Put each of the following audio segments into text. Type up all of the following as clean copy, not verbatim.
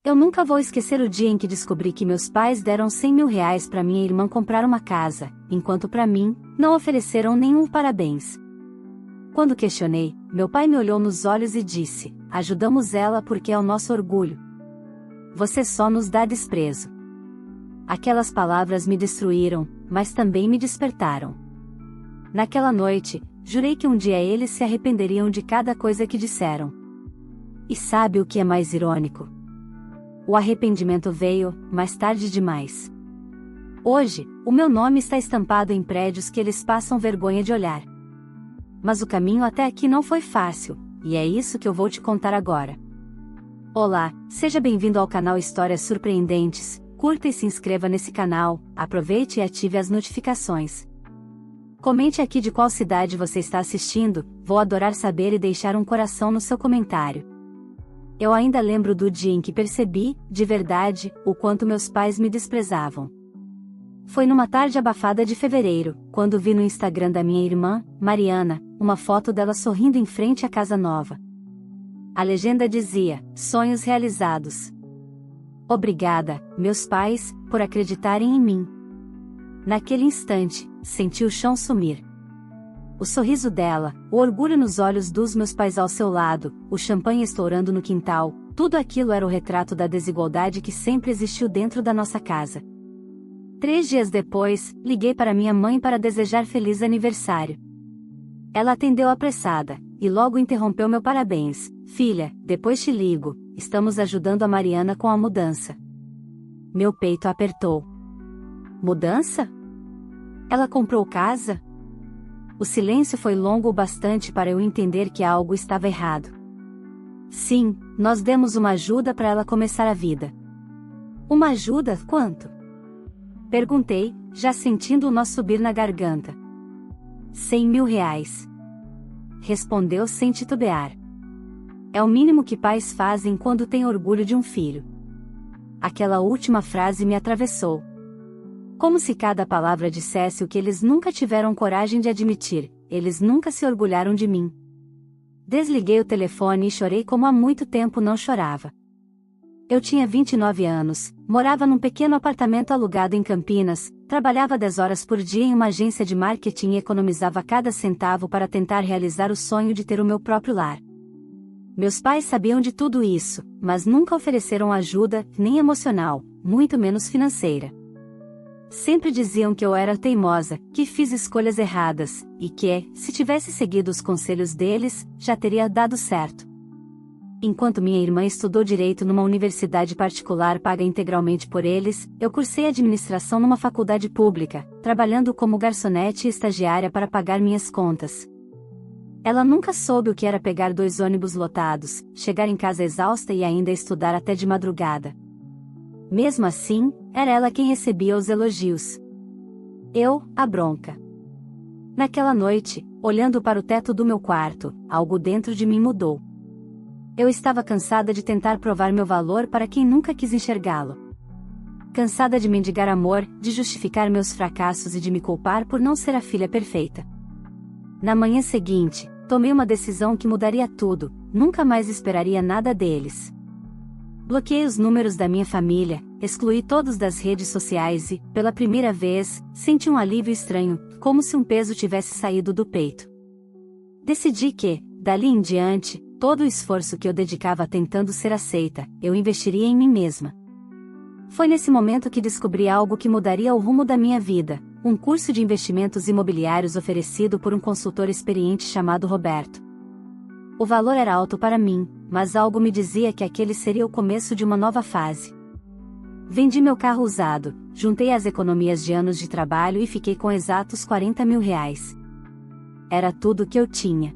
Eu nunca vou esquecer o dia em que descobri que meus pais deram R$ 100.000 para minha irmã comprar uma casa, enquanto para mim, não ofereceram nenhum parabéns. Quando questionei, meu pai me olhou nos olhos e disse: ajudamos ela porque é o nosso orgulho. Você só nos dá desprezo. Aquelas palavras me destruíram, mas também me despertaram. Naquela noite, jurei que um dia eles se arrependeriam de cada coisa que disseram. E sabe o que é mais irônico? O arrependimento veio, mais tarde demais. Hoje, o meu nome está estampado em prédios que eles passam vergonha de olhar. Mas o caminho até aqui não foi fácil, e é isso que eu vou te contar agora. Olá, seja bem-vindo ao canal Histórias Surpreendentes. Curta e se inscreva nesse canal, aproveite e ative as notificações. Comente aqui de qual cidade você está assistindo, vou adorar saber e deixar um coração no seu comentário. Eu ainda lembro do dia em que percebi, de verdade, o quanto meus pais me desprezavam. Foi numa tarde abafada de fevereiro, quando vi no Instagram da minha irmã, Mariana, uma foto dela sorrindo em frente à casa nova. A legenda dizia: sonhos realizados. Obrigada, meus pais, por acreditarem em mim. Naquele instante, senti o chão sumir. O sorriso dela, o orgulho nos olhos dos meus pais ao seu lado, o champanhe estourando no quintal, tudo aquilo era o retrato da desigualdade que sempre existiu dentro da nossa casa. 3 dias depois, liguei para minha mãe para desejar feliz aniversário. Ela atendeu apressada, e logo interrompeu meu parabéns. Filha, depois te ligo, estamos ajudando a Mariana com a mudança. Meu peito apertou. Mudança? Ela comprou casa? O silêncio foi longo o bastante para eu entender que algo estava errado. Sim, nós demos uma ajuda para ela começar a vida. Uma ajuda? Quanto? Perguntei, já sentindo o nó subir na garganta. R$ 100.000. Respondeu sem titubear. É o mínimo que pais fazem quando têm orgulho de um filho. Aquela última frase me atravessou. Como se cada palavra dissesse o que eles nunca tiveram coragem de admitir: eles nunca se orgulharam de mim. Desliguei o telefone e chorei como há muito tempo não chorava. Eu tinha 29 anos, morava num pequeno apartamento alugado em Campinas, trabalhava 10 horas por dia em uma agência de marketing e economizava cada centavo para tentar realizar o sonho de ter o meu próprio lar. Meus pais sabiam de tudo isso, mas nunca ofereceram ajuda, nem emocional, muito menos financeira. Sempre diziam que eu era teimosa, que fiz escolhas erradas, e que, se tivesse seguido os conselhos deles, já teria dado certo. Enquanto minha irmã estudou direito numa universidade particular paga integralmente por eles, eu cursei administração numa faculdade pública, trabalhando como garçonete e estagiária para pagar minhas contas. Ela nunca soube o que era pegar 2 ônibus lotados, chegar em casa exausta e ainda estudar até de madrugada. Mesmo assim, era ela quem recebia os elogios. Eu, a bronca. Naquela noite, olhando para o teto do meu quarto, algo dentro de mim mudou. Eu estava cansada de tentar provar meu valor para quem nunca quis enxergá-lo. Cansada de mendigar amor, de justificar meus fracassos e de me culpar por não ser a filha perfeita. Na manhã seguinte, tomei uma decisão que mudaria tudo, nunca mais esperaria nada deles. Bloqueei os números da minha família, excluí todos das redes sociais e, pela primeira vez, senti um alívio estranho, como se um peso tivesse saído do peito. Decidi que, dali em diante, todo o esforço que eu dedicava tentando ser aceita, eu investiria em mim mesma. Foi nesse momento que descobri algo que mudaria o rumo da minha vida, um curso de investimentos imobiliários oferecido por um consultor experiente chamado Roberto. O valor era alto para mim, mas algo me dizia que aquele seria o começo de uma nova fase. Vendi meu carro usado, juntei as economias de anos de trabalho e fiquei com exatos R$ 40.000. Era tudo o que eu tinha.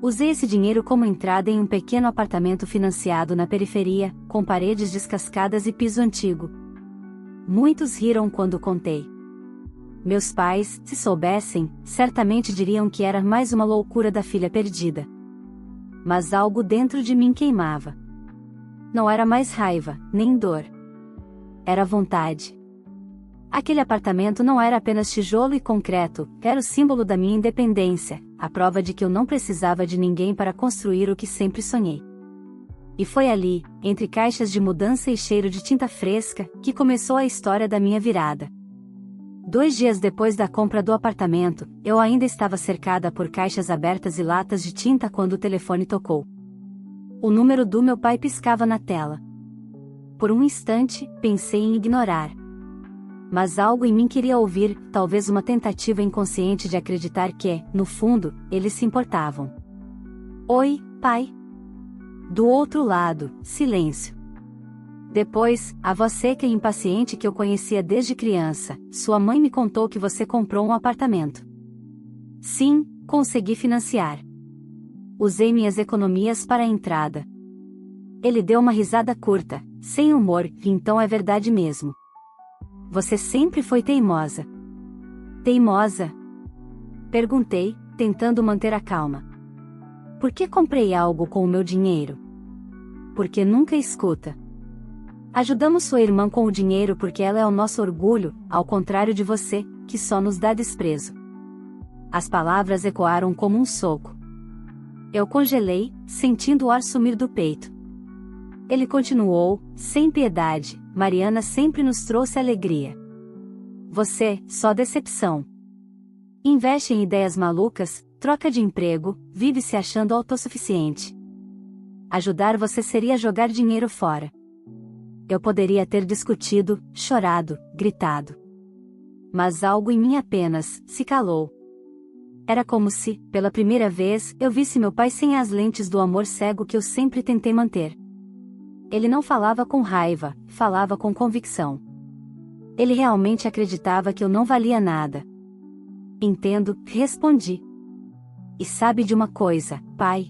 Usei esse dinheiro como entrada em um pequeno apartamento financiado na periferia, com paredes descascadas e piso antigo. Muitos riram quando contei. Meus pais, se soubessem, certamente diriam que era mais uma loucura da filha perdida. Mas algo dentro de mim queimava. Não era mais raiva, nem dor. Era vontade. Aquele apartamento não era apenas tijolo e concreto, era o símbolo da minha independência, a prova de que eu não precisava de ninguém para construir o que sempre sonhei. E foi ali, entre caixas de mudança e cheiro de tinta fresca, que começou a história da minha virada. 2 dias depois da compra do apartamento, eu ainda estava cercada por caixas abertas e latas de tinta quando o telefone tocou. O número do meu pai piscava na tela. Por um instante, pensei em ignorar. Mas algo em mim queria ouvir, talvez uma tentativa inconsciente de acreditar que, no fundo, eles se importavam. Oi, pai. Do outro lado, silêncio. Depois, a voz seca e impaciente que eu conhecia desde criança, sua mãe me contou que você comprou um apartamento. Sim, consegui financiar. Usei minhas economias para a entrada. Ele deu uma risada curta, sem humor, e então é verdade mesmo. Você sempre foi teimosa. Teimosa? Perguntei, tentando manter a calma. Por que comprei algo com o meu dinheiro? Porque nunca escuta. Ajudamos sua irmã com o dinheiro porque ela é o nosso orgulho, ao contrário de você, que só nos dá desprezo. As palavras ecoaram como um soco. Eu congelei, sentindo o ar sumir do peito. Ele continuou, sem piedade: Mariana sempre nos trouxe alegria. Você, só decepção. Investe em ideias malucas, troca de emprego, vive se achando autossuficiente. Ajudar você seria jogar dinheiro fora. Eu poderia ter discutido, chorado, gritado. Mas algo em mim apenas se calou. Era como se, pela primeira vez, eu visse meu pai sem as lentes do amor cego que eu sempre tentei manter. Ele não falava com raiva, falava com convicção. Ele realmente acreditava que eu não valia nada. Entendo, respondi. E sabe de uma coisa, pai?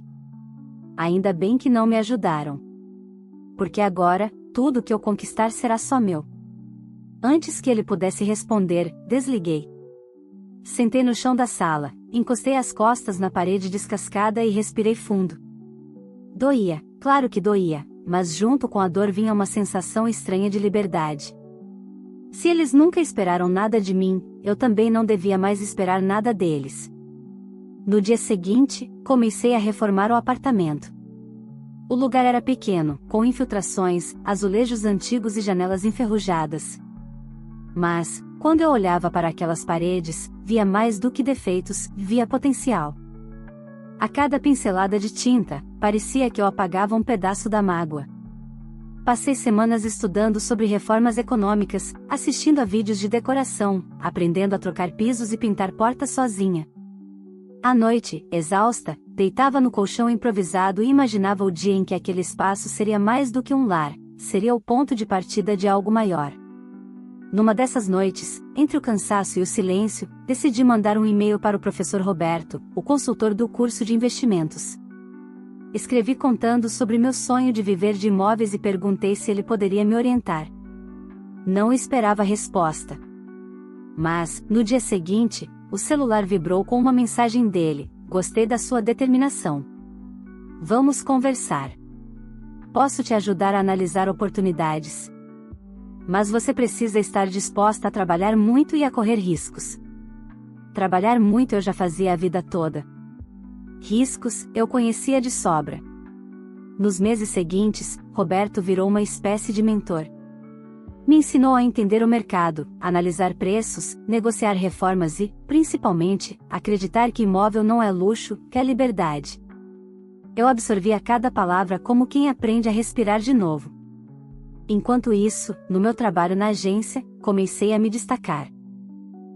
Ainda bem que não me ajudaram. Porque agora, tudo que eu conquistar será só meu. Antes que ele pudesse responder, desliguei. Sentei no chão da sala, encostei as costas na parede descascada e respirei fundo. Doía, claro que doía, mas junto com a dor vinha uma sensação estranha de liberdade. Se eles nunca esperaram nada de mim, eu também não devia mais esperar nada deles. No dia seguinte, comecei a reformar o apartamento. O lugar era pequeno, com infiltrações, azulejos antigos e janelas enferrujadas. Mas, quando eu olhava para aquelas paredes, via mais do que defeitos, via potencial. A cada pincelada de tinta, parecia que eu apagava um pedaço da mágoa. Passei semanas estudando sobre reformas econômicas, assistindo a vídeos de decoração, aprendendo a trocar pisos e pintar portas sozinha. À noite, exausta, deitava no colchão improvisado e imaginava o dia em que aquele espaço seria mais do que um lar, seria o ponto de partida de algo maior. Numa dessas noites, entre o cansaço e o silêncio, decidi mandar um e-mail para o professor Roberto, o consultor do curso de investimentos. Escrevi contando sobre meu sonho de viver de imóveis e perguntei se ele poderia me orientar. Não esperava resposta. Mas, no dia seguinte, o celular vibrou com uma mensagem dele: gostei da sua determinação. Vamos conversar. Posso te ajudar a analisar oportunidades. Mas você precisa estar disposta a trabalhar muito e a correr riscos. Trabalhar muito eu já fazia a vida toda. Riscos, eu conhecia de sobra. Nos meses seguintes, Roberto virou uma espécie de mentor. Me ensinou a entender o mercado, analisar preços, negociar reformas e, principalmente, acreditar que imóvel não é luxo, que é liberdade. Eu absorvia cada palavra como quem aprende a respirar de novo. Enquanto isso, no meu trabalho na agência, comecei a me destacar.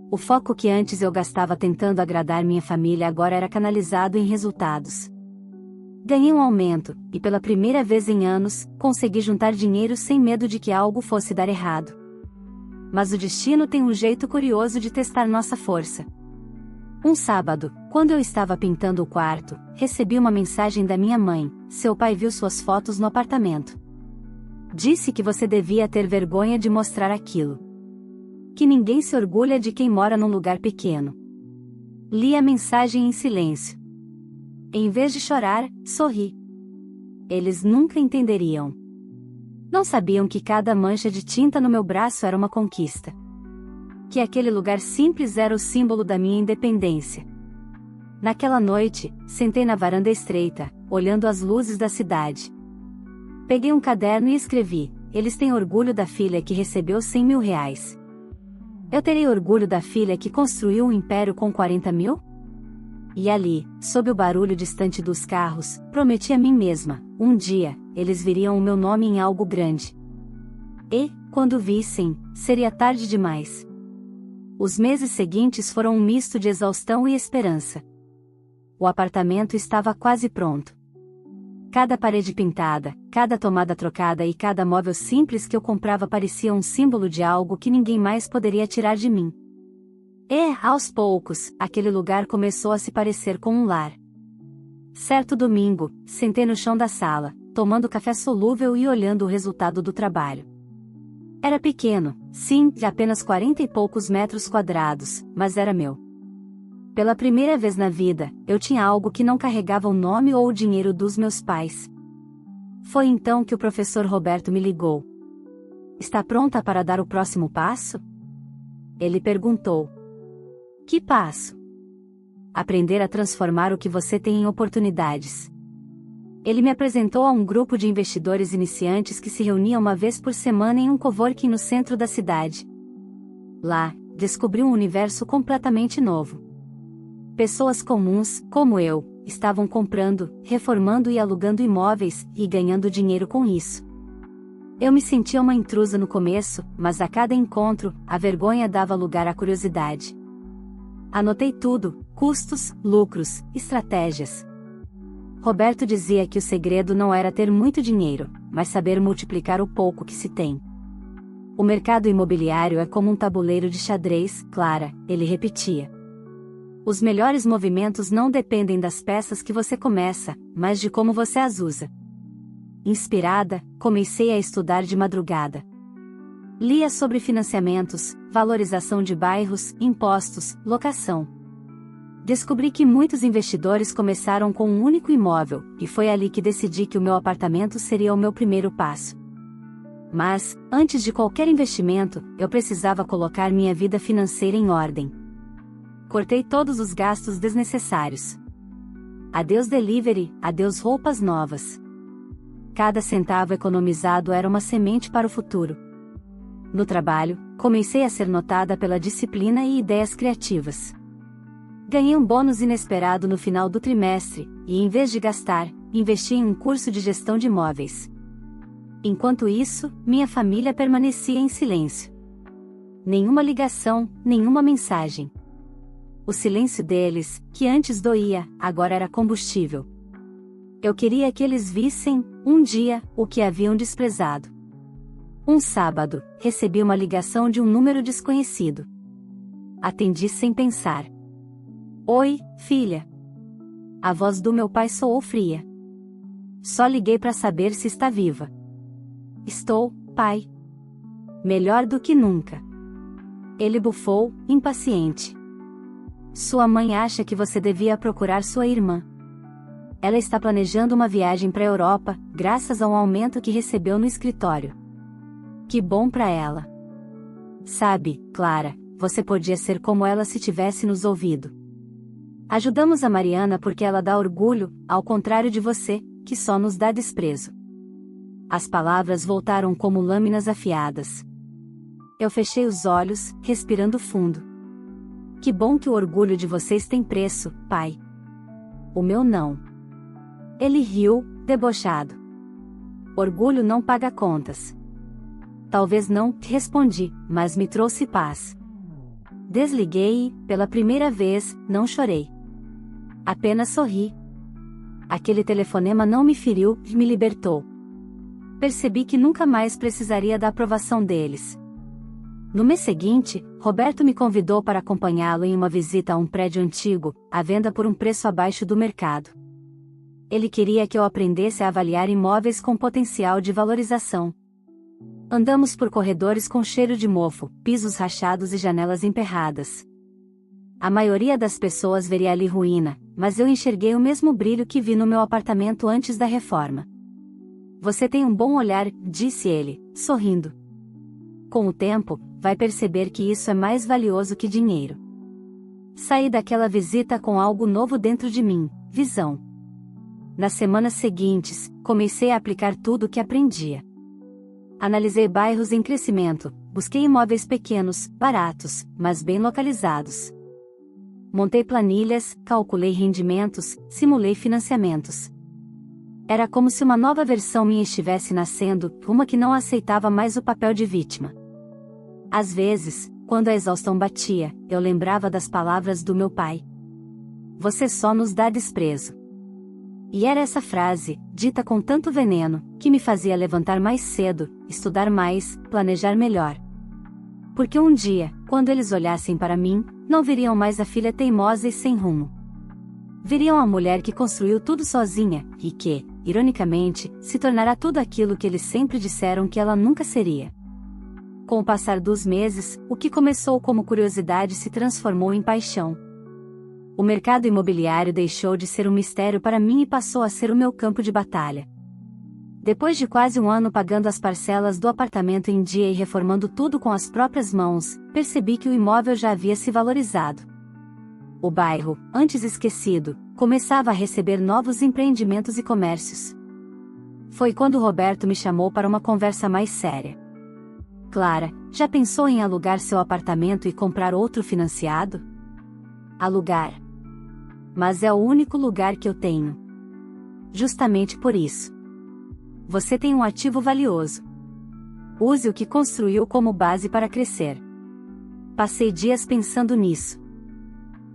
O foco que antes eu gastava tentando agradar minha família agora era canalizado em resultados. Ganhei um aumento, e pela primeira vez em anos, consegui juntar dinheiro sem medo de que algo fosse dar errado. Mas o destino tem um jeito curioso de testar nossa força. Um sábado, quando eu estava pintando o quarto, recebi uma mensagem da minha mãe: seu pai viu suas fotos no apartamento. Disse que você devia ter vergonha de mostrar aquilo. Que ninguém se orgulha de quem mora num lugar pequeno. Li a mensagem em silêncio. Em vez de chorar, sorri. Eles nunca entenderiam. Não sabiam que cada mancha de tinta no meu braço era uma conquista. Que aquele lugar simples era o símbolo da minha independência. Naquela noite, sentei na varanda estreita, olhando as luzes da cidade. Peguei um caderno e escrevi: eles têm orgulho da filha que recebeu 100 mil reais. Eu terei orgulho da filha que construiu um império com 40 mil? E ali, sob o barulho distante dos carros, prometi a mim mesma: um dia, eles viriam o meu nome em algo grande. E, quando vissem, seria tarde demais. Os meses seguintes foram um misto de exaustão e esperança. O apartamento estava quase pronto. Cada parede pintada, cada tomada trocada e cada móvel simples que eu comprava parecia um símbolo de algo que ninguém mais poderia tirar de mim. E, aos poucos, aquele lugar começou a se parecer com um lar. Certo domingo, sentei no chão da sala, tomando café solúvel e olhando o resultado do trabalho. Era pequeno, sim, de apenas 40 e poucos metros quadrados, mas era meu. Pela primeira vez na vida, eu tinha algo que não carregava o nome ou o dinheiro dos meus pais. Foi então que o professor Roberto me ligou. Está pronta para dar o próximo passo? Ele perguntou. Que passo? Aprender a transformar o que você tem em oportunidades. Ele me apresentou a um grupo de investidores iniciantes que se reunia uma vez por semana em um coworking no centro da cidade. Lá, descobri um universo completamente novo. Pessoas comuns, como eu, estavam comprando, reformando e alugando imóveis, e ganhando dinheiro com isso. Eu me sentia uma intrusa no começo, mas a cada encontro, a vergonha dava lugar à curiosidade. Anotei tudo: custos, lucros, estratégias. Roberto dizia que o segredo não era ter muito dinheiro, mas saber multiplicar o pouco que se tem. O mercado imobiliário é como um tabuleiro de xadrez, Clara, ele repetia. Os melhores movimentos não dependem das peças que você começa, mas de como você as usa. Inspirada, comecei a estudar de madrugada. Lia sobre financiamentos, valorização de bairros, impostos, locação. Descobri que muitos investidores começaram com um único imóvel, e foi ali que decidi que o meu apartamento seria o meu primeiro passo. Mas, antes de qualquer investimento, eu precisava colocar minha vida financeira em ordem. Cortei todos os gastos desnecessários. Adeus delivery, adeus roupas novas. Cada centavo economizado era uma semente para o futuro. No trabalho, comecei a ser notada pela disciplina e ideias criativas. Ganhei um bônus inesperado no final do trimestre, e em vez de gastar, investi em um curso de gestão de imóveis. Enquanto isso, minha família permanecia em silêncio. Nenhuma ligação, nenhuma mensagem. O silêncio deles, que antes doía, agora era combustível. Eu queria que eles vissem, um dia, o que haviam desprezado. Um sábado, recebi uma ligação de um número desconhecido. Atendi sem pensar. Oi, filha. A voz do meu pai soou fria. Só liguei para saber se está viva. Estou, pai. Melhor do que nunca. Ele bufou, impaciente. Sua mãe acha que você devia procurar sua irmã. Ela está planejando uma viagem para a Europa, graças a um aumento que recebeu no escritório. Que bom para ela. Sabe, Clara, você podia ser como ela se tivesse nos ouvido. Ajudamos a Mariana porque ela dá orgulho, ao contrário de você, que só nos dá desprezo. As palavras voltaram como lâminas afiadas. Eu fechei os olhos, respirando fundo. Que bom que o orgulho de vocês tem preço, pai. O meu não. Ele riu, debochado. Orgulho não paga contas. Talvez não, respondi, mas me trouxe paz. Desliguei e, pela primeira vez, não chorei. Apenas sorri. Aquele telefonema não me feriu, me libertou. Percebi que nunca mais precisaria da aprovação deles. No mês seguinte, Roberto me convidou para acompanhá-lo em uma visita a um prédio antigo, à venda por um preço abaixo do mercado. Ele queria que eu aprendesse a avaliar imóveis com potencial de valorização. Andamos por corredores com cheiro de mofo, pisos rachados e janelas emperradas. A maioria das pessoas veria ali ruína, mas eu enxerguei o mesmo brilho que vi no meu apartamento antes da reforma. Você tem um bom olhar, disse ele, sorrindo. Com o tempo, vai perceber que isso é mais valioso que dinheiro. Saí daquela visita com algo novo dentro de mim, visão. Nas semanas seguintes, comecei a aplicar tudo o que aprendia. Analisei bairros em crescimento, busquei imóveis pequenos, baratos, mas bem localizados. Montei planilhas, calculei rendimentos, simulei financiamentos. Era como se uma nova versão minha estivesse nascendo, uma que não aceitava mais o papel de vítima. Às vezes, quando a exaustão batia, eu lembrava das palavras do meu pai. Você só nos dá desprezo. E era essa frase, dita com tanto veneno, que me fazia levantar mais cedo, estudar mais, planejar melhor. Porque um dia, quando eles olhassem para mim, não viriam mais a filha teimosa e sem rumo. Viriam a mulher que construiu tudo sozinha, e que, ironicamente, se tornará tudo aquilo que eles sempre disseram que ela nunca seria. Com o passar dos meses, o que começou como curiosidade se transformou em paixão. O mercado imobiliário deixou de ser um mistério para mim e passou a ser o meu campo de batalha. Depois de quase um ano pagando as parcelas do apartamento em dia e reformando tudo com as próprias mãos, percebi que o imóvel já havia se valorizado. O bairro, antes esquecido, começava a receber novos empreendimentos e comércios. Foi quando Roberto me chamou para uma conversa mais séria. Clara, já pensou em alugar seu apartamento e comprar outro financiado? Alugar. Mas é o único lugar que eu tenho. Justamente por isso. Você tem um ativo valioso. Use o que construiu como base para crescer. Passei dias pensando nisso.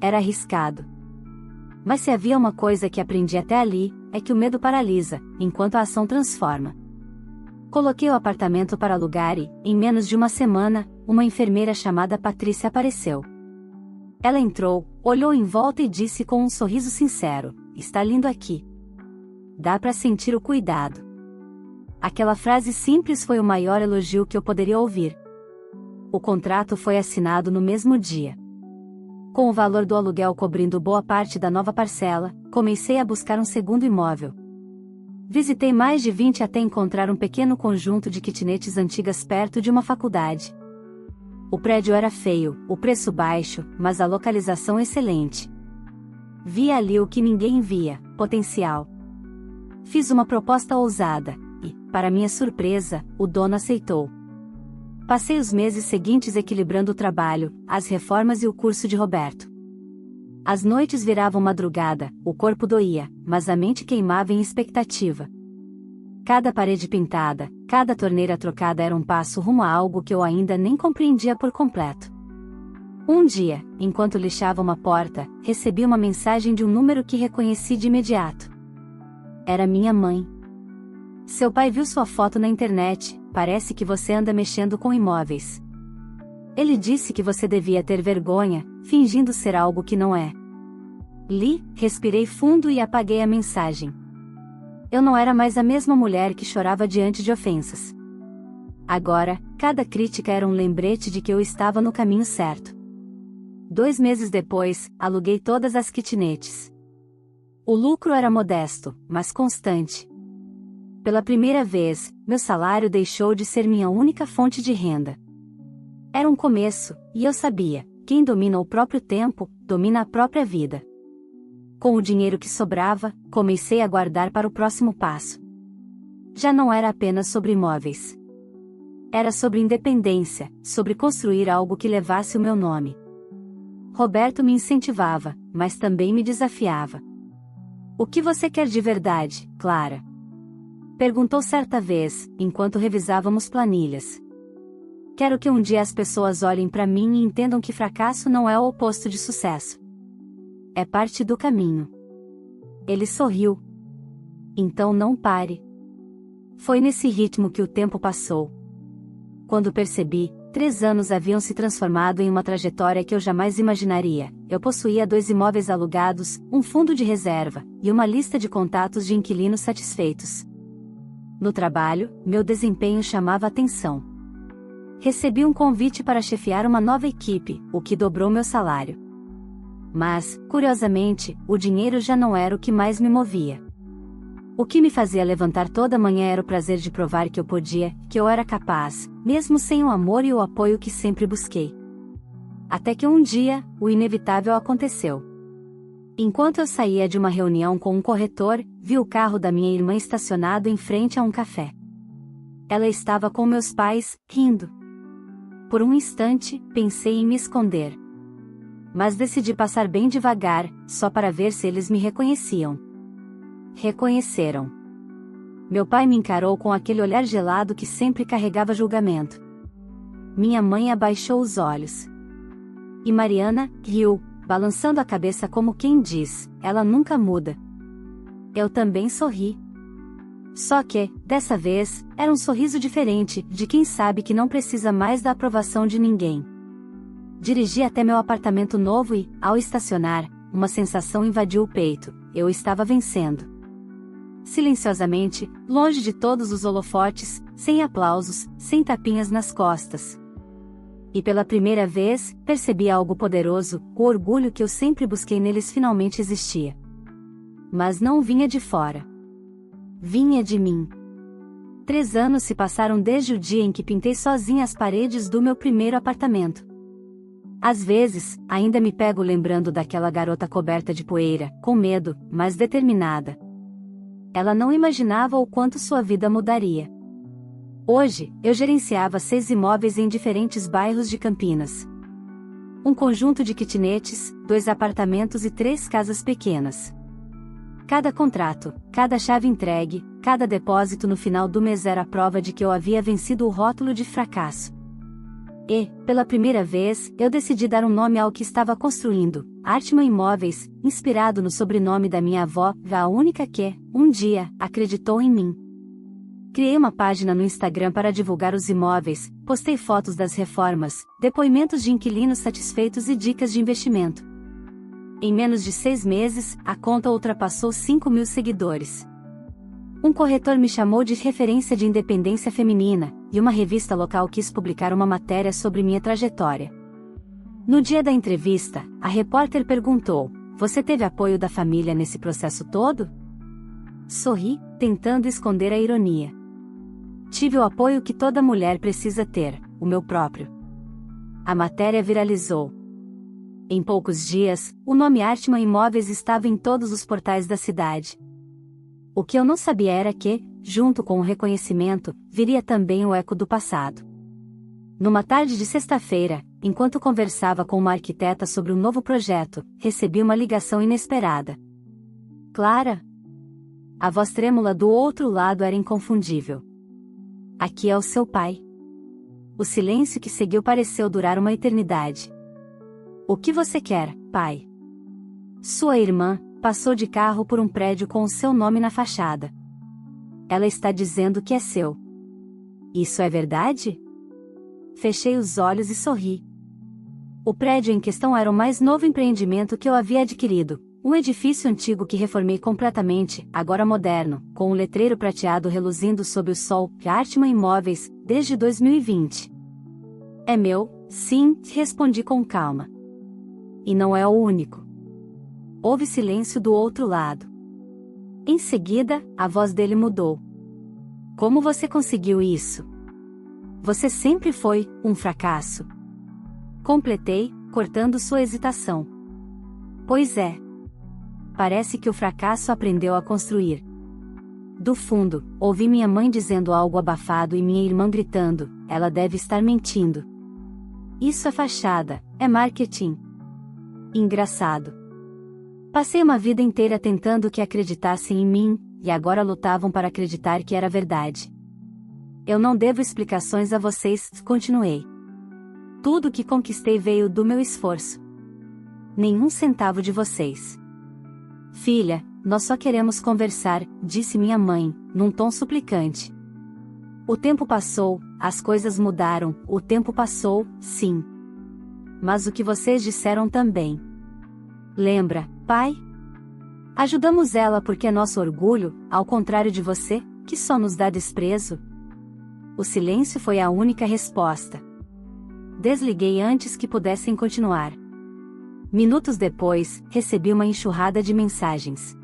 Era arriscado. Mas se havia uma coisa que aprendi até ali, é que o medo paralisa, enquanto a ação transforma. Coloquei o apartamento para alugar e, em menos de uma semana, uma enfermeira chamada Patrícia apareceu. Ela entrou, olhou em volta e disse com um sorriso sincero: "Está lindo aqui. Dá para sentir o cuidado." Aquela frase simples foi o maior elogio que eu poderia ouvir. O contrato foi assinado no mesmo dia. Com o valor do aluguel cobrindo boa parte da nova parcela, comecei a buscar um segundo imóvel. Visitei mais de 20 até encontrar um pequeno conjunto de kitnetes antigas perto de uma faculdade. O prédio era feio, o preço baixo, mas a localização excelente. Via ali o que ninguém via: potencial. Fiz uma proposta ousada, e, para minha surpresa, o dono aceitou. Passei os meses seguintes equilibrando o trabalho, as reformas e o curso de Roberto. As noites viravam madrugada, o corpo doía, mas a mente queimava em expectativa. Cada parede pintada, cada torneira trocada era um passo rumo a algo que eu ainda nem compreendia por completo. Um dia, enquanto lixava uma porta, recebi uma mensagem de um número que reconheci de imediato. Era minha mãe. Seu pai viu sua foto na internet, parece que você anda mexendo com imóveis. Ele disse que você devia ter vergonha, fingindo ser algo que não é. Li, respirei fundo e apaguei a mensagem. Eu não era mais a mesma mulher que chorava diante de ofensas. Agora, cada crítica era um lembrete de que eu estava no caminho certo. 2 meses depois, aluguei todas as kitnetes. O lucro era modesto, mas constante. Pela primeira vez, meu salário deixou de ser minha única fonte de renda. Era um começo, e eu sabia: quem domina o próprio tempo, domina a própria vida. Com o dinheiro que sobrava, comecei a guardar para o próximo passo. Já não era apenas sobre imóveis. Era sobre independência, sobre construir algo que levasse o meu nome. Roberto me incentivava, mas também me desafiava. "O que você quer de verdade, Clara?" perguntou certa vez, enquanto revisávamos planilhas. "Quero que um dia as pessoas olhem para mim e entendam que fracasso não é o oposto de sucesso. É parte do caminho." Ele sorriu. "Então não pare." Foi nesse ritmo que o tempo passou. Quando percebi, 3 anos haviam se transformado em uma trajetória que eu jamais imaginaria. Eu possuía 2 imóveis alugados, um fundo de reserva, e uma lista de contatos de inquilinos satisfeitos. No trabalho, meu desempenho chamava atenção. Recebi um convite para chefiar uma nova equipe, o que dobrou meu salário. Mas, curiosamente, o dinheiro já não era o que mais me movia. O que me fazia levantar toda manhã era o prazer de provar que eu podia, que eu era capaz, mesmo sem o amor e o apoio que sempre busquei. Até que um dia, o inevitável aconteceu. Enquanto eu saía de uma reunião com um corretor, vi o carro da minha irmã estacionado em frente a um café. Ela estava com meus pais, rindo. Por um instante, pensei em me esconder. Mas decidi passar bem devagar, só para ver se eles me reconheciam. Reconheceram. Meu pai me encarou com aquele olhar gelado que sempre carregava julgamento. Minha mãe abaixou os olhos. E Mariana riu, balançando a cabeça como quem diz, ela nunca muda. Eu também sorri. Só que, dessa vez, era um sorriso diferente, de quem sabe que não precisa mais da aprovação de ninguém. Dirigi até meu apartamento novo e, ao estacionar, uma sensação invadiu o peito, eu estava vencendo. Silenciosamente, longe de todos os holofotes, sem aplausos, sem tapinhas nas costas. E pela primeira vez, percebi algo poderoso, o orgulho que eu sempre busquei neles finalmente existia. Mas não vinha de fora. Vinha de mim. 3 anos se passaram desde o dia em que pintei sozinha as paredes do meu primeiro apartamento. Às vezes, ainda me pego lembrando daquela garota coberta de poeira, com medo, mas determinada. Ela não imaginava o quanto sua vida mudaria. Hoje, eu gerenciava 6 imóveis em diferentes bairros de Campinas. Um conjunto de kitnetes, 2 apartamentos e 3 casas pequenas. Cada contrato, cada chave entregue, cada depósito no final do mês era a prova de que eu havia vencido o rótulo de fracasso. E, pela primeira vez, eu decidi dar um nome ao que estava construindo, Artman Imóveis, inspirado no sobrenome da minha avó, a única que, um dia, acreditou em mim. Criei uma página no Instagram para divulgar os imóveis, postei fotos das reformas, depoimentos de inquilinos satisfeitos e dicas de investimento. Em menos de 6 meses, a conta ultrapassou 5.000 seguidores. Um corretor me chamou de referência de independência feminina, e uma revista local quis publicar uma matéria sobre minha trajetória. No dia da entrevista, a repórter perguntou: "Você teve apoio da família nesse processo todo?" Sorri, tentando esconder a ironia. Tive o apoio que toda mulher precisa ter, o meu próprio. A matéria viralizou. Em poucos dias, o nome Artman Imóveis estava em todos os portais da cidade. O que eu não sabia era que, junto com o reconhecimento, viria também o eco do passado. Numa tarde de sexta-feira, enquanto conversava com uma arquiteta sobre um novo projeto, recebi uma ligação inesperada. Clara? A voz trêmula do outro lado era inconfundível. Aqui é o seu pai. O silêncio que seguiu pareceu durar uma eternidade. O que você quer, pai? Sua irmã passou de carro por um prédio com o seu nome na fachada. Ela está dizendo que é seu. Isso é verdade? Fechei os olhos e sorri. O prédio em questão era o mais novo empreendimento que eu havia adquirido, um edifício antigo que reformei completamente, agora moderno, com um letreiro prateado reluzindo sob o sol, Artman Imóveis, desde 2020. É meu, sim, respondi com calma. E não é o único. Houve silêncio do outro lado. Em seguida, a voz dele mudou. Como você conseguiu isso? Você sempre foi um fracasso. Completei, cortando sua hesitação. Pois é. Parece que o fracasso aprendeu a construir. Do fundo, ouvi minha mãe dizendo algo abafado e minha irmã gritando: ela deve estar mentindo. Isso é fachada, é marketing. Engraçado. Passei uma vida inteira tentando que acreditassem em mim, e agora lutavam para acreditar que era verdade. Eu não devo explicações a vocês, continuei. Tudo que conquistei veio do meu esforço. Nenhum centavo de vocês. Filha, nós só queremos conversar, disse minha mãe, num tom suplicante. O tempo passou, as coisas mudaram, o tempo passou, sim. Mas o que vocês disseram também. Lembra, pai? Ajudamos ela porque é nosso orgulho, ao contrário de você, que só nos dá desprezo. O silêncio foi a única resposta. Desliguei antes que pudessem continuar. Minutos depois, recebi uma enxurrada de mensagens.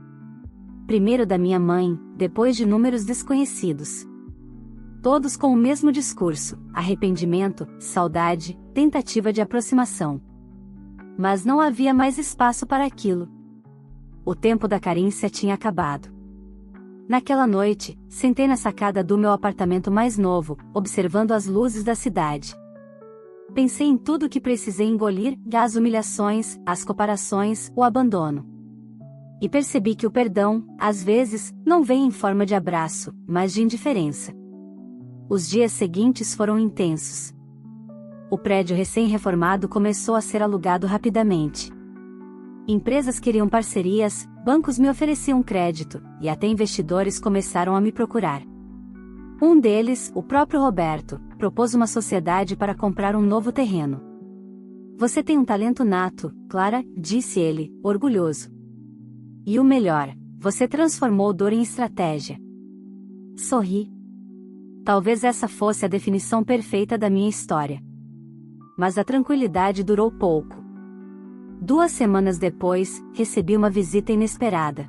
Primeiro da minha mãe, depois de números desconhecidos. Todos com o mesmo discurso: arrependimento, saudade, tentativa de aproximação. Mas não havia mais espaço para aquilo. o tempo da carícia tinha acabado. Naquela noite, sentei na sacada do meu apartamento mais novo, observando as luzes da cidade. Pensei em tudo que precisei engolir, as humilhações, as comparações, o abandono. E percebi que o perdão, às vezes, não vem em forma de abraço, mas de indiferença. Os dias seguintes foram intensos. O prédio recém-reformado começou a ser alugado rapidamente. Empresas queriam parcerias, bancos me ofereciam crédito, e até investidores começaram a me procurar. Um deles, o próprio Roberto, propôs uma sociedade para comprar um novo terreno. Você tem um talento nato, Clara, disse ele, orgulhoso. E o melhor, você transformou dor em estratégia. Sorri. Talvez essa fosse a definição perfeita da minha história. Mas a tranquilidade durou pouco. 2 semanas depois, recebi uma visita inesperada.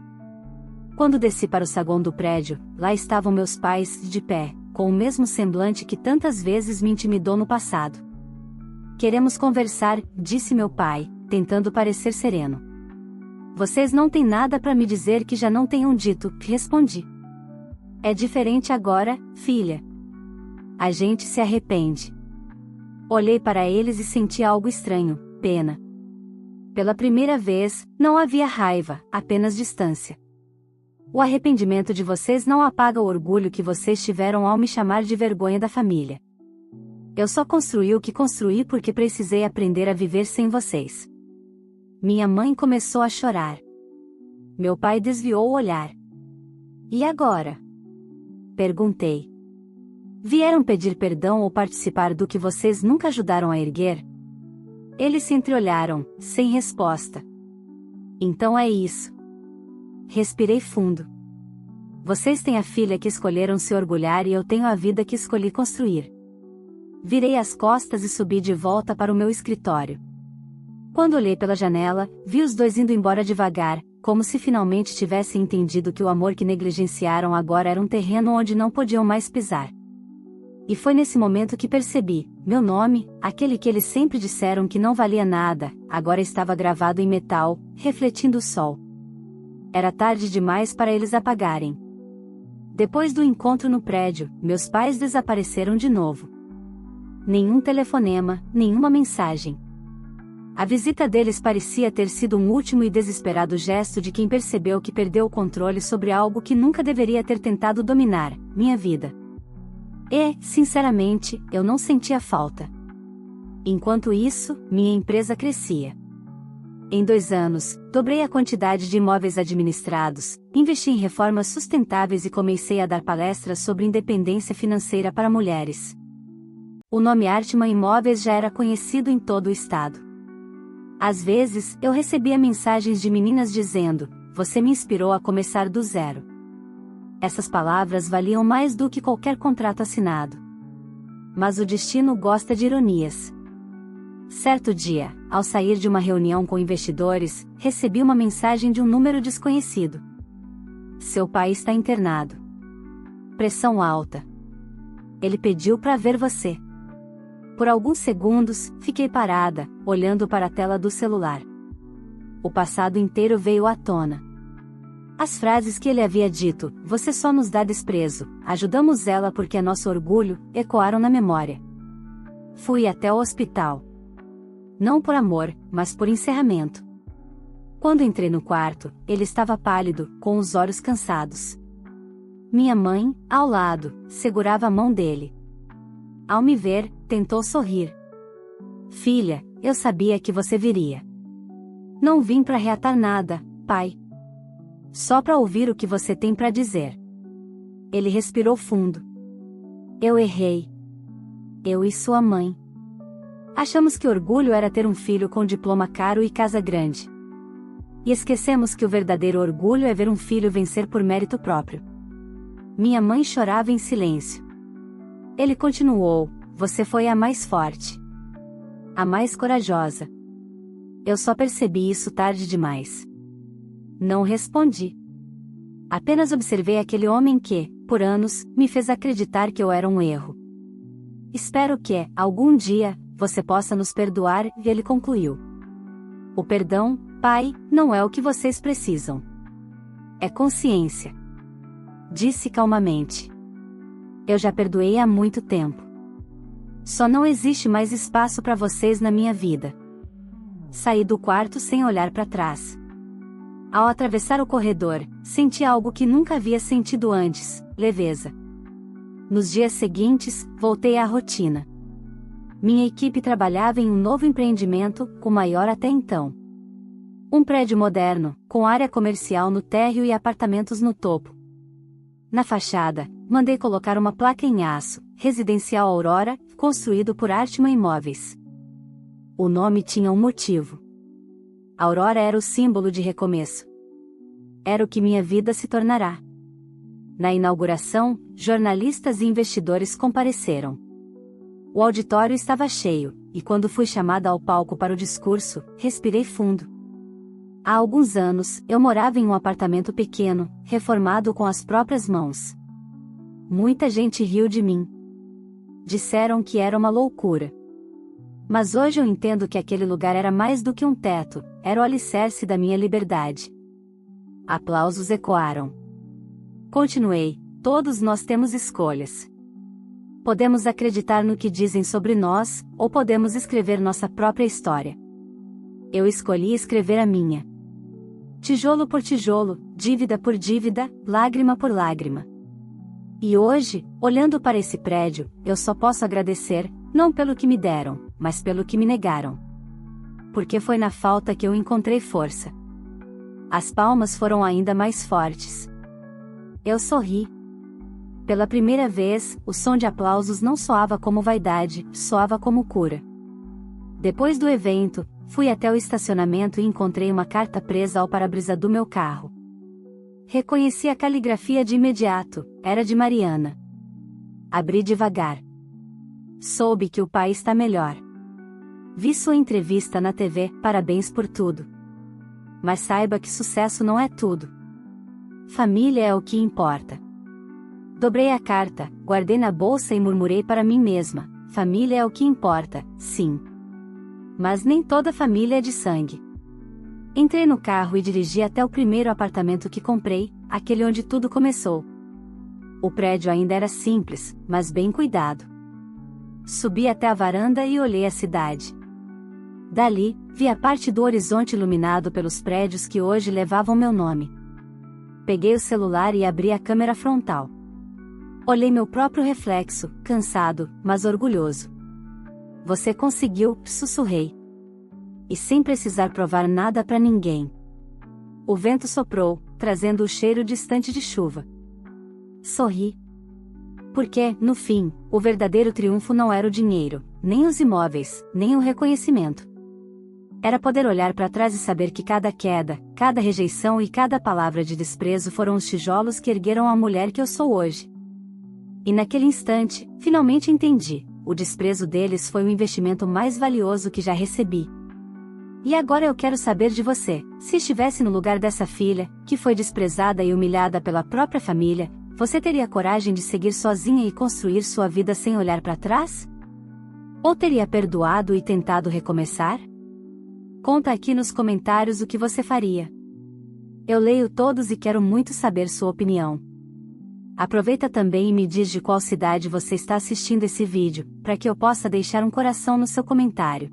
Quando desci para o saguão do prédio, lá estavam meus pais, de pé, com o mesmo semblante que tantas vezes me intimidou no passado. Queremos conversar, disse meu pai, tentando parecer sereno. Vocês não têm nada para me dizer que já não tenham dito, respondi. É diferente agora, filha. A gente se arrepende. Olhei para eles e senti algo estranho, pena. Pela primeira vez, não havia raiva, apenas distância. O arrependimento de vocês não apaga o orgulho que vocês tiveram ao me chamar de vergonha da família. Eu só construí o que construí porque precisei aprender a viver sem vocês. Minha mãe começou a chorar. Meu pai desviou o olhar. E agora? Perguntei. Vieram pedir perdão ou participar do que vocês nunca ajudaram a erguer? Eles se entreolharam, sem resposta. Então é isso. Respirei fundo. Vocês têm a filha que escolheram se orgulhar e eu tenho a vida que escolhi construir. Virei as costas e subi de volta para o meu escritório. Quando olhei pela janela, vi os dois indo embora devagar, como se finalmente tivessem entendido que o amor que negligenciaram agora era um terreno onde não podiam mais pisar. E foi nesse momento que percebi, meu nome, aquele que eles sempre disseram que não valia nada, agora estava gravado em metal, refletindo o sol. Era tarde demais para eles apagarem. Depois do encontro no prédio, meus pais desapareceram de novo. Nenhum telefonema, nenhuma mensagem. A visita deles parecia ter sido um último e desesperado gesto de quem percebeu que perdeu o controle sobre algo que nunca deveria ter tentado dominar, minha vida. E, sinceramente, eu não sentia falta. Enquanto isso, minha empresa crescia. Em 2 anos, dobrei a quantidade de imóveis administrados, investi em reformas sustentáveis e comecei a dar palestras sobre independência financeira para mulheres. O nome Artman Imóveis já era conhecido em todo o estado. Às vezes, eu recebia mensagens de meninas dizendo: "Você me inspirou a começar do zero." Essas palavras valiam mais do que qualquer contrato assinado. Mas o destino gosta de ironias. Certo dia, ao sair de uma reunião com investidores, recebi uma mensagem de um número desconhecido. Seu pai está internado. Pressão alta. Ele pediu para ver você. Por alguns segundos, fiquei parada, olhando para a tela do celular. O passado inteiro veio à tona. As frases que ele havia dito, "Você só nos dá desprezo, ajudamos ela porque é nosso orgulho", ecoaram na memória. Fui até o hospital. Não por amor, mas por encerramento. Quando entrei no quarto, ele estava pálido, com os olhos cansados. Minha mãe, ao lado, segurava a mão dele. Ao me ver, tentou sorrir. "Filha, eu sabia que você viria. Não vim para reatar nada, pai. Só para ouvir o que você tem para dizer." Ele respirou fundo. "Eu errei. Eu e sua mãe. Achamos que orgulho era ter um filho com diploma caro e casa grande. E esquecemos que o verdadeiro orgulho é ver um filho vencer por mérito próprio." Minha mãe chorava em silêncio. Ele continuou: "Você foi a mais forte. A mais corajosa. Eu só percebi isso tarde demais." Não respondi. Apenas observei aquele homem que, por anos, me fez acreditar que eu era um erro. "Espero que, algum dia, você possa nos perdoar", ele concluiu. "O perdão, pai, não é o que vocês precisam." É consciência. Disse calmamente. Eu já perdoei há muito tempo. Só não existe mais espaço para vocês na minha vida. Saí do quarto sem olhar para trás. Ao atravessar o corredor, senti algo que nunca havia sentido antes: leveza. Nos dias seguintes, voltei à rotina. Minha equipe trabalhava em um novo empreendimento, o maior até então. Um prédio moderno, com área comercial no térreo e apartamentos no topo. Na fachada, mandei colocar uma placa em aço: Residencial Aurora, construído por Artman Imóveis. O nome tinha um motivo. Aurora era o símbolo de recomeço. Era o que minha vida se tornará. Na inauguração, jornalistas e investidores compareceram. O auditório estava cheio, e quando fui chamada ao palco para o discurso, respirei fundo. Há alguns anos, eu morava em um apartamento pequeno, reformado com as próprias mãos. Muita gente riu de mim. Disseram que era uma loucura. Mas hoje eu entendo que aquele lugar era mais do que um teto, era o alicerce da minha liberdade. Aplausos ecoaram. Continuei: todos nós temos escolhas. Podemos acreditar no que dizem sobre nós, ou podemos escrever nossa própria história. Eu escolhi escrever a minha. Tijolo por tijolo, dívida por dívida, lágrima por lágrima. E hoje, olhando para esse prédio, eu só posso agradecer, não pelo que me deram, mas pelo que me negaram. Porque foi na falta que eu encontrei força. As palmas foram ainda mais fortes. Eu sorri. Pela primeira vez, o som de aplausos não soava como vaidade, soava como cura. Depois do evento, fui até o estacionamento e encontrei uma carta presa ao para-brisa do meu carro. Reconheci a caligrafia de imediato: era de Mariana. Abri devagar. Soube que o pai está melhor. Vi sua entrevista na TV: parabéns por tudo. Mas saiba que sucesso não é tudo. Família é o que importa. Dobrei a carta, guardei na bolsa e murmurei para mim mesma: família é o que importa, sim. Mas nem toda família é de sangue. Entrei no carro e dirigi até o primeiro apartamento que comprei, aquele onde tudo começou. O prédio ainda era simples, mas bem cuidado. Subi até a varanda e olhei a cidade. Dali, vi a parte do horizonte iluminado pelos prédios que hoje levavam meu nome. Peguei o celular e abri a câmera frontal. Olhei meu próprio reflexo, cansado, mas orgulhoso. Você conseguiu, sussurrei. E sem precisar provar nada para ninguém. O vento soprou, trazendo o cheiro distante de chuva. Sorri. Porque, no fim, o verdadeiro triunfo não era o dinheiro, nem os imóveis, nem o reconhecimento. Era poder olhar para trás e saber que cada queda, cada rejeição e cada palavra de desprezo foram os tijolos que ergueram a mulher que eu sou hoje. E naquele instante, finalmente entendi: o desprezo deles foi o investimento mais valioso que já recebi. E agora eu quero saber de você: se estivesse no lugar dessa filha, que foi desprezada e humilhada pela própria família, você teria coragem de seguir sozinha e construir sua vida sem olhar para trás? Ou teria perdoado e tentado recomeçar? Conta aqui nos comentários o que você faria. Eu leio todos e quero muito saber sua opinião. Aproveita também e me diz de qual cidade você está assistindo esse vídeo, para que eu possa deixar um coração no seu comentário.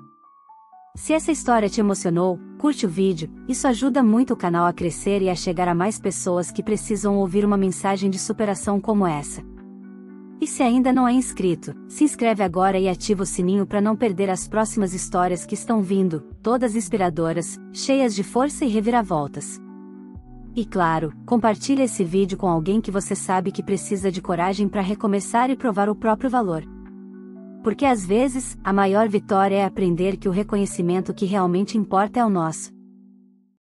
Se essa história te emocionou, curte o vídeo, isso ajuda muito o canal a crescer e a chegar a mais pessoas que precisam ouvir uma mensagem de superação como essa. E se ainda não é inscrito, se inscreve agora e ativa o sininho para não perder as próximas histórias que estão vindo, todas inspiradoras, cheias de força e reviravoltas. E claro, compartilhe esse vídeo com alguém que você sabe que precisa de coragem para recomeçar e provar o próprio valor. Porque às vezes, a maior vitória é aprender que o reconhecimento que realmente importa é o nosso.